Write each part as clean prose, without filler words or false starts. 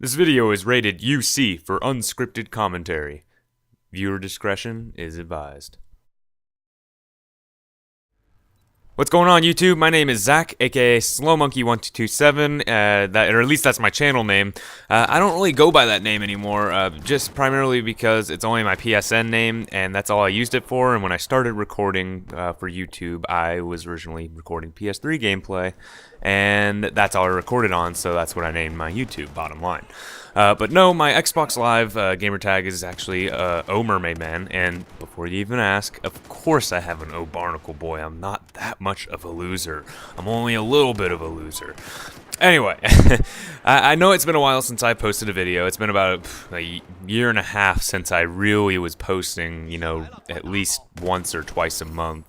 This video is rated UC for unscripted commentary. Viewer discretion is advised. What's going on, YouTube? My name is Zach, aka Slowmonkey1227, or at least that's my channel name. I don't really go by that name anymore, just primarily because it's only my PSN name, and that's all I used it for. And when I started recording for YouTube, I was originally recording PS3 gameplay, and that's all I recorded on, so that's what I named my YouTube, bottom line. But no, my Xbox Live gamer tag is actually O Mermaid Man, and before you even ask, of course I have an O Barnacle Boy. I'm not that much of a loser. I'm only a little bit of a loser. Anyway, I know it's been a while since I posted a video. It's been about a year and a half since I really was posting, you know, at least once or twice a month.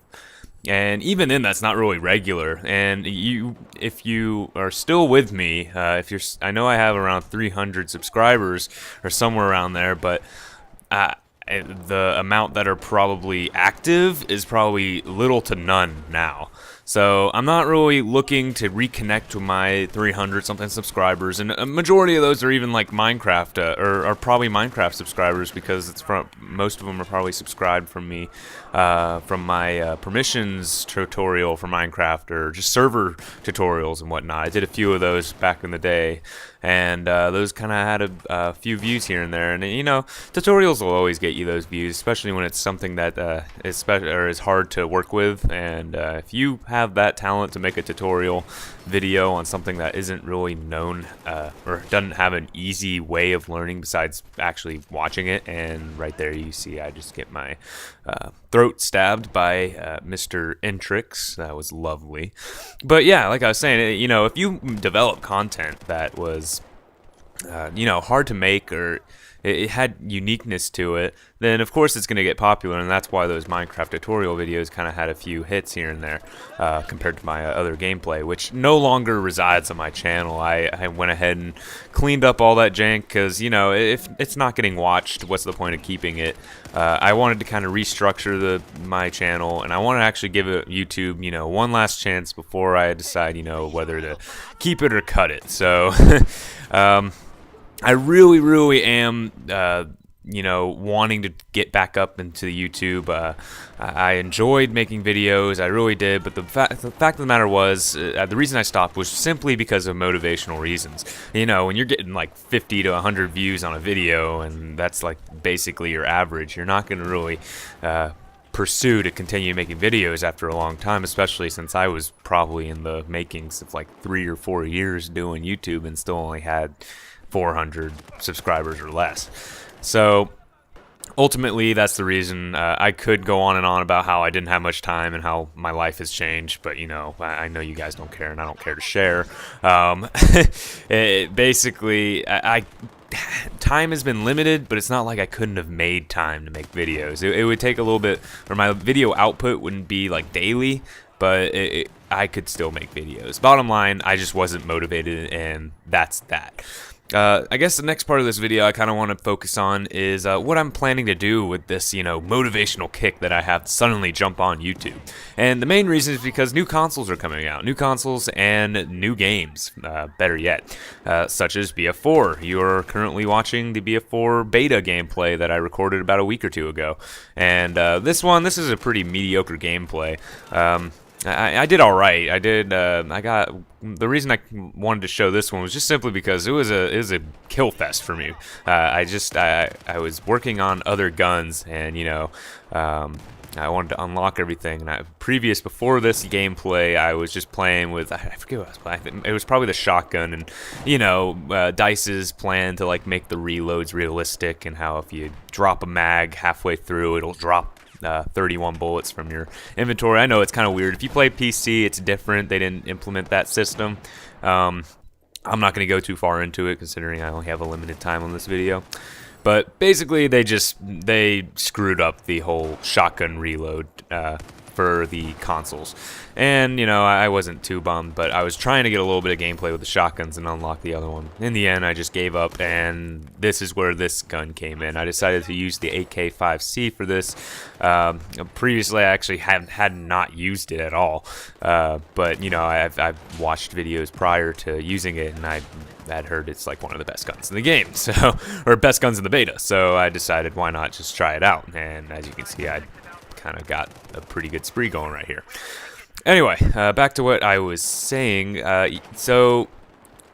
And even then, that's not really regular. And if you are still with me, I know I have around 300 subscribers or somewhere around there, but the amount that are probably active is probably little to none now. So I'm not really looking to reconnect to my 300 something subscribers, and a majority of those are even like Minecraft, or are probably Minecraft subscribers, because it's from most of them are probably subscribed from me, from my permissions tutorial for Minecraft, or just server tutorials and whatnot. I did a few of those back in the day, and those kind of had a few views here and there. And you know, tutorials will always get you those views, especially when it's something that is hard to work with. And if you have that talent to make a tutorial video on something that isn't really known, or doesn't have an easy way of learning besides actually watching it, and right there you see I just get my throat stabbed by Mr. Entrix. That was lovely. But yeah, like I was saying, you know, if you develop content that was you know, hard to make, or it had uniqueness to it, then of course it's going to get popular. And that's why those Minecraft tutorial videos kind of had a few hits here and there, compared to my other gameplay, which no longer resides on my channel. I went ahead and cleaned up all that jank, because, you know, if it's not getting watched, what's the point of keeping it? I wanted to kind of restructure my channel, and I want to actually give it YouTube, you know, one last chance before I decide, you know, whether to keep it or cut it. So I really am, you know, wanting to get back up into YouTube. I enjoyed making videos, I really did, but the fact of the matter was, the reason I stopped was simply because of motivational reasons. You know, when you're getting like 50 to 100 views on a video, and that's like basically your average, you're not going to really pursue to continue making videos after a long time, especially since I was probably in the makings of like 3 or 4 years doing YouTube and still only had 400 subscribers or less. So ultimately, that's the reason. I could go on and on about how I didn't have much time and how my life has changed, but you know, I know you guys don't care, and I don't care to share. Basically, time has been limited, but it's not like I couldn't have made time to make videos. It would take a little bit, or my video output wouldn't be like daily, but I could still make videos. Bottom line, I just wasn't motivated, and that's that. I guess the next part of this video I kind of want to focus on is what I'm planning to do with this, you know, motivational kick that I have to suddenly jump on YouTube. And the main reason is because new consoles are coming out. New consoles and new games, better yet, such as BF4. You're currently watching the BF4 beta gameplay that I recorded about a week or two ago. And this is a pretty mediocre gameplay. I did all right. The reason I wanted to show this one was just simply because it was a kill fest for me. I was working on other guns, and you know, I wanted to unlock everything. And before this gameplay, I was just playing with, I forget what I was playing. It was probably the shotgun, and you know, Dice's plan to like make the reloads realistic, and how if you drop a mag halfway through, it'll drop 31 bullets from your inventory. I know it's kind of weird. If you play PC, it's different. They didn't implement that system. I'm not going to go too far into it, considering I only have a limited time on this video. But basically, they screwed up the whole shotgun reload for the consoles. And, you know, I wasn't too bummed, but I was trying to get a little bit of gameplay with the shotguns and unlock the other one. In the end, I just gave up, and this is where this gun came in. I decided to use the AK-5C for this. Previously, I actually had not used it at all, but, you know, I've watched videos prior to using it, and I had heard it's like one of the best guns in the game, so, or best guns in the beta, so I decided why not just try it out, and as you can see, I kind of got a pretty good spree going right here. Anyway, back to what I was saying. So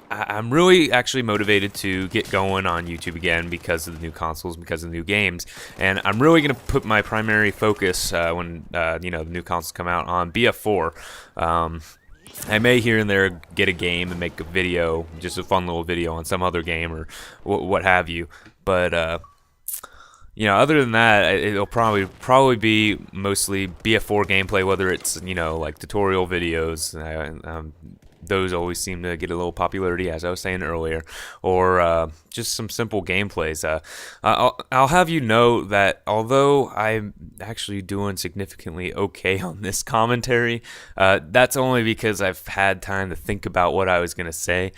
I'm really actually motivated to get going on YouTube again because of the new consoles, because of the new games, and I'm really going to put my primary focus when you know, the new consoles come out on BF4. I may here and there get a game and make a video, just a fun little video on some other game or what have you, but you know, other than that, it'll probably be mostly BF4 gameplay, whether it's, you know, like tutorial videos. Those always seem to get a little popularity, as I was saying earlier, or just some simple gameplays. I'll have you know that although I'm actually doing significantly okay on this commentary, that's only because I've had time to think about what I was going to say.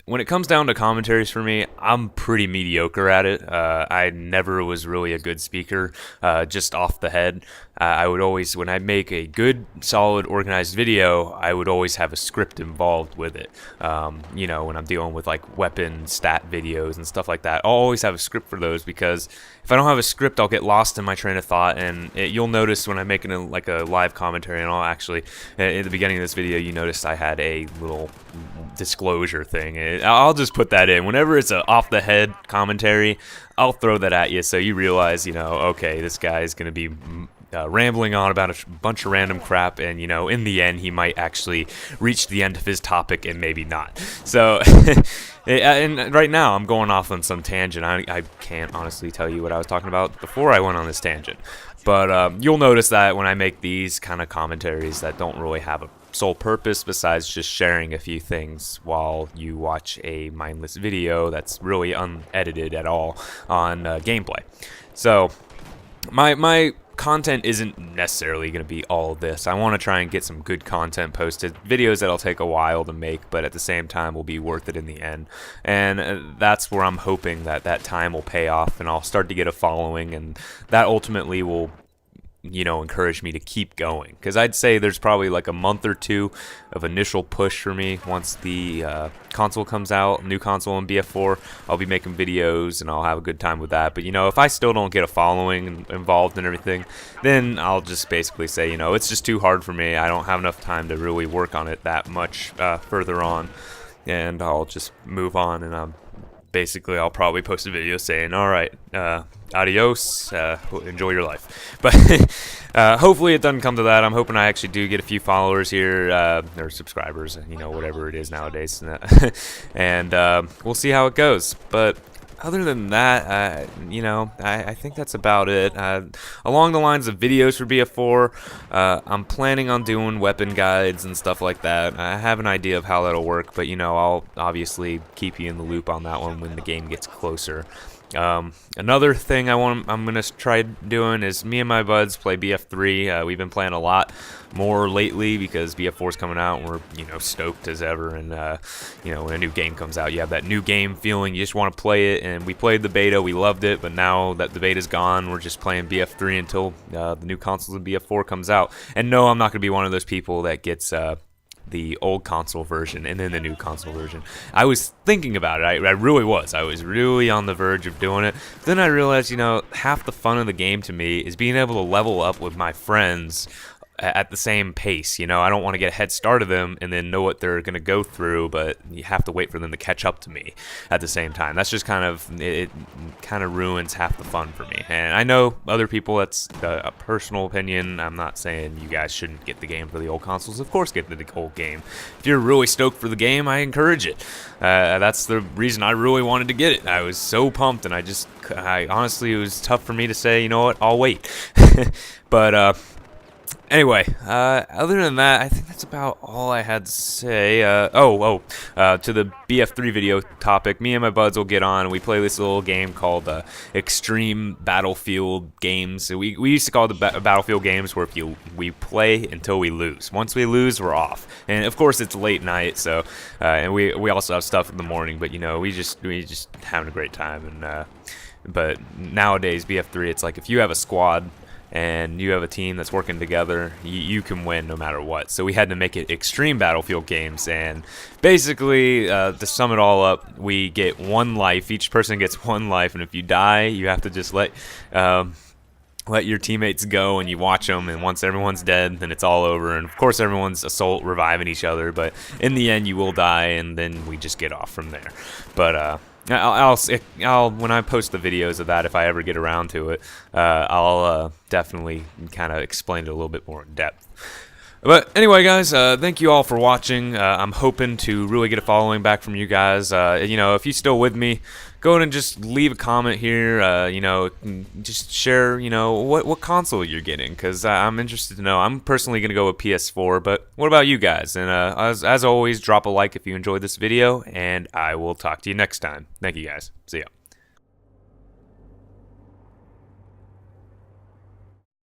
When it comes down to commentaries for me, I'm pretty mediocre at it. I never was really a good speaker, just off the head. I would always, when I make a good, solid, organized video, I would always have a script involved with it. You know, when I'm dealing with like weapon stat videos and stuff like that, I'll always have a script for those, because if I don't have a script, I'll get lost in my train of thought. And you'll notice when I'm making a live commentary, and I'll actually, at the beginning of this video, you noticed I had a little disclosure thing. I'll just put that in. Whenever it's a off the head commentary, I'll throw that at you so you realize, you know, okay, this guy is going to be rambling on about a bunch of random crap, and, you know, in the end, he might actually reach the end of his topic and maybe not. So, and right now, I'm going off on some tangent. I can't honestly tell you what I was talking about before I went on this tangent. But you'll notice that when I make these kind of commentaries that don't really have a sole purpose besides just sharing a few things while you watch a mindless video that's really unedited at all on gameplay. So my content isn't necessarily going to be all this. I want to try and get some good content posted, videos that'll take a while to make, but at the same time will be worth it in the end. And that's where I'm hoping that time will pay off, and I'll start to get a following, and that ultimately will, you know, encourage me to keep going, because I'd say there's probably like a month or two of initial push for me. Once the console comes out, new console in BF4, I'll be making videos and I'll have a good time with that. But, you know, if I still don't get a following involved and everything, then I'll just basically say, you know, it's just too hard for me. I don't have enough time to really work on it that much further on, and I'll just move on. And basically, I'll probably post a video saying, all right, adios, enjoy your life. But hopefully it doesn't come to that. I'm hoping I actually do get a few followers here, or subscribers, you know, whatever it is nowadays. And we'll see how it goes. But other than that, you know, I think that's about it. Along the lines of videos for BF4, I'm planning on doing weapon guides and stuff like that. I have an idea of how that'll work, but, you know, I'll obviously keep you in the loop on that one when the game gets closer. Another thing I'm gonna try doing is me and my buds play BF3. We've been playing a lot more lately because BF4 is coming out, and we're, you know, stoked as ever. And you know, when a new game comes out, you have that new game feeling. You just want to play it. And we played the beta, we loved it, but now that the beta's gone, we're just playing BF3 until the new consoles of BF4 comes out. And no, I'm not gonna be one of those people that gets the old console version and then the new console version. I was thinking about it. I really was. I was really on the verge of doing it. But then I realized, you know, half the fun of the game to me is being able to level up with my friends at the same pace. You know, I don't want to get a head start of them and then know what they're going to go through, but you have to wait for them to catch up to me at the same time. That's just kind of, it kind of ruins half the fun for me. And I know other people, that's a personal opinion. I'm not saying you guys shouldn't get the game for the old consoles. Of course, get the old game. If you're really stoked for the game, I encourage it. That's the reason I really wanted to get it. I was so pumped, and I honestly, it was tough for me to say, you know what, I'll wait. But Anyway, other than that, I think that's about all I had to say. To the BF3 video topic, me and my buds will get on. We play this little game called Extreme Battlefield Games. So we used to call it the Battlefield Games, where we play until we lose. Once we lose, we're off. And of course, it's late night, so and we also have stuff in the morning. But we just having a great time. And but nowadays, BF3, it's like if you have a squad and you have a team that's working together, you can win no matter what. So we had to make it Extreme Battlefield Games, and basically, to sum it all up, we get one life. Each person gets one life, and if you die, you have to just let your teammates go, and you watch them, and once everyone's dead, then it's all over. And of course, everyone's reviving each other, but in the end, you will die, and then we just get off from there. But I'll when I post the videos of that, if I ever get around to it, I'll definitely kind of explain it a little bit more in depth. But anyway, guys, thank you all for watching. I'm hoping to really get a following back from you guys. If you're still with me, go ahead and just leave a comment here. Just share, what console you're getting, because I'm interested to know. I'm personally going to go with PS4, but what about you guys? And as always, drop a like if you enjoyed this video, and I will talk to you next time. Thank you, guys. See ya.